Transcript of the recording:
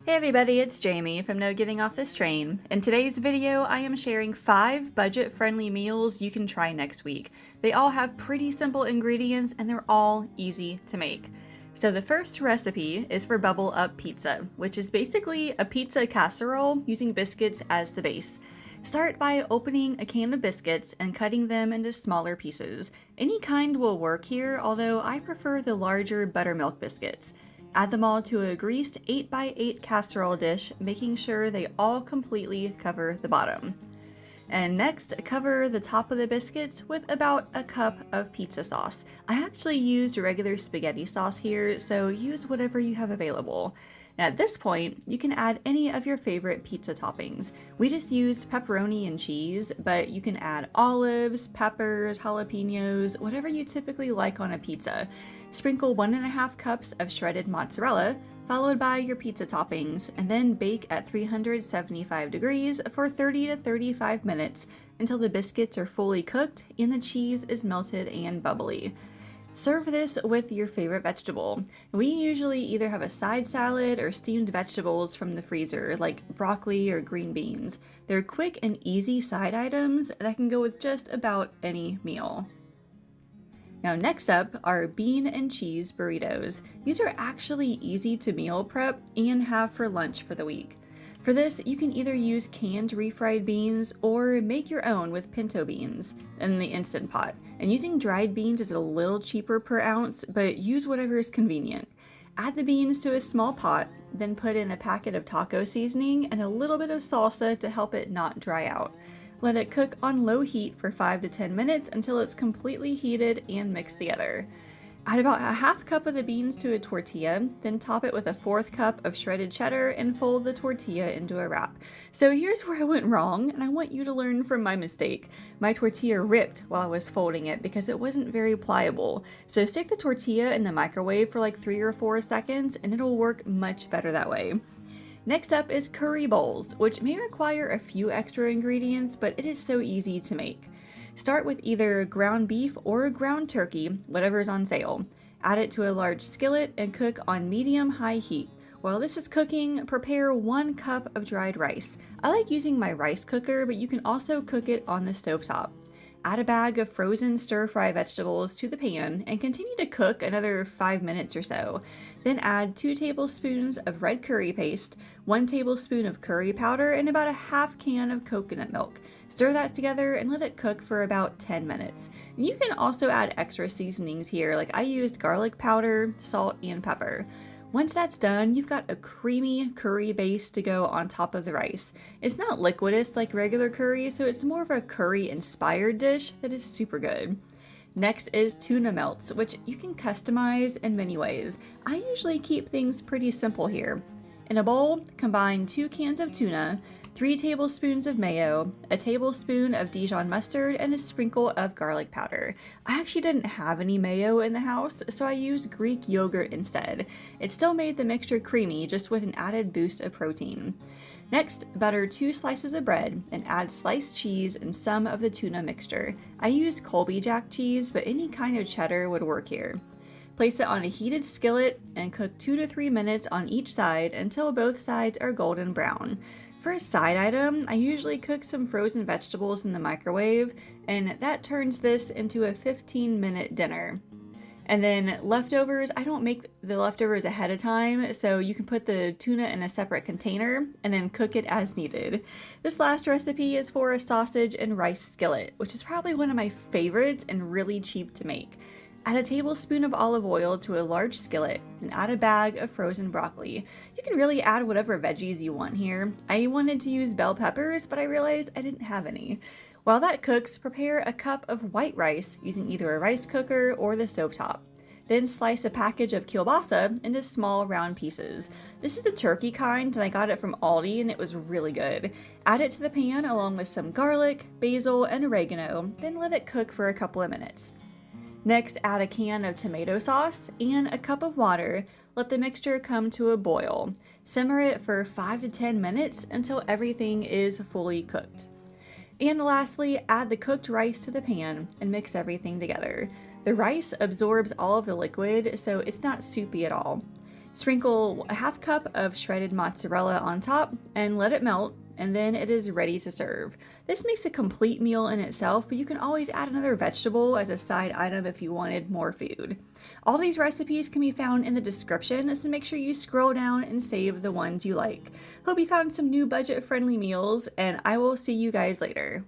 Hey everybody, it's Jamie from No Getting Off This Train. In today's video, I am sharing 5 budget-friendly meals you can try next week. They all have pretty simple ingredients and they're all easy to make. So the first recipe is for Bubble Up Pizza, which is basically a pizza casserole using biscuits as the base. Start by opening a can of biscuits and cutting them into smaller pieces. Any kind will work here, although I prefer the larger buttermilk biscuits. Add them all to a greased 8x8 casserole dish, making sure they all completely cover the bottom. And next, cover the top of the biscuits with about a cup of pizza sauce. I actually used regular spaghetti sauce here, so use whatever you have available. Now at this point, you can add any of your favorite pizza toppings. We just used pepperoni and cheese, but you can add olives, peppers, jalapenos, whatever you typically like on a pizza. Sprinkle 1.5 cups of shredded mozzarella, followed by your pizza toppings, and then bake at 375 degrees for 30 to 35 minutes until the biscuits are fully cooked and the cheese is melted and bubbly. Serve this with your favorite vegetable. We usually either have a side salad or steamed vegetables from the freezer, like broccoli or green beans. They're quick and easy side items that can go with just about any meal. Now next up are bean and cheese burritos. These are actually easy to meal prep and have for lunch for the week. For this, you can either use canned refried beans or make your own with pinto beans in the Instant Pot. And using dried beans is a little cheaper per ounce, but use whatever is convenient. Add the beans to a small pot, then put in a packet of taco seasoning and a little bit of salsa to help it not dry out. Let it cook on low heat for 5 to 10 minutes until it's completely heated and mixed together. Add about a half cup of the beans to a tortilla, then top it with a 1/4 cup of shredded cheddar and fold the tortilla into a wrap. So here's where I went wrong, and I want you to learn from my mistake. My tortilla ripped while I was folding it because it wasn't very pliable. So stick the tortilla in the microwave for like 3 or 4 seconds and it'll work much better that way. Next up is curry bowls, which may require a few extra ingredients, but it is so easy to make. Start with either ground beef or ground turkey, whatever is on sale. Add it to a large skillet and cook on medium-high heat. While this is cooking, prepare 1 cup of dried rice. I like using my rice cooker, but you can also cook it on the stovetop. Add a bag of frozen stir-fry vegetables to the pan and continue to cook another 5 minutes or so. Then add 2 tablespoons of red curry paste, 1 tablespoon of curry powder, and about a half can of coconut milk. Stir that together and let it cook for about 10 minutes. And you can also add extra seasonings here, like I used garlic powder, salt, and pepper. Once that's done, you've got a creamy curry base to go on top of the rice. It's not liquidous like regular curry, so it's more of a curry-inspired dish that is super good. Next is tuna melts, which you can customize in many ways. I usually keep things pretty simple here. In a bowl, combine 2 cans of tuna, 3 tablespoons of mayo, a tablespoon of Dijon mustard, and a sprinkle of garlic powder. I actually didn't have any mayo in the house, so I used Greek yogurt instead. It still made the mixture creamy, just with an added boost of protein. Next, butter 2 slices of bread and add sliced cheese and some of the tuna mixture. I used Colby Jack cheese, but any kind of cheddar would work here. Place it on a heated skillet and cook 2 to 3 minutes on each side until both sides are golden brown. For a side item, I usually cook some frozen vegetables in the microwave, and that turns this into a 15-minute dinner. And then leftovers, I don't make the leftovers ahead of time, so you can put the tuna in a separate container and then cook it as needed. This last recipe is for a sausage and rice skillet, which is probably one of my favorites and really cheap to make. Add a tablespoon of olive oil to a large skillet and add a bag of frozen broccoli. You can really add whatever veggies you want here. I wanted to use bell peppers, but I realized I didn't have any. While that cooks, prepare a cup of white rice using either a rice cooker or the stovetop. Then slice a package of kielbasa into small round pieces. This is the turkey kind and I got it from Aldi and it was really good. Add it to the pan along with some garlic, basil, and oregano, then let it cook for a couple of minutes. Next, add a can of tomato sauce and a cup of water. Let the mixture come to a boil. Simmer it for 5 to 10 minutes until everything is fully cooked. And lastly, add the cooked rice to the pan and mix everything together. The rice absorbs all of the liquid, so it's not soupy at all. Sprinkle a half cup of shredded mozzarella on top and let it melt, and then it is ready to serve. This makes a complete meal in itself, but you can always add another vegetable as a side item if you wanted more food. All these recipes can be found in the description, so make sure you scroll down and save the ones you like. Hope you found some new budget-friendly meals, and I will see you guys later.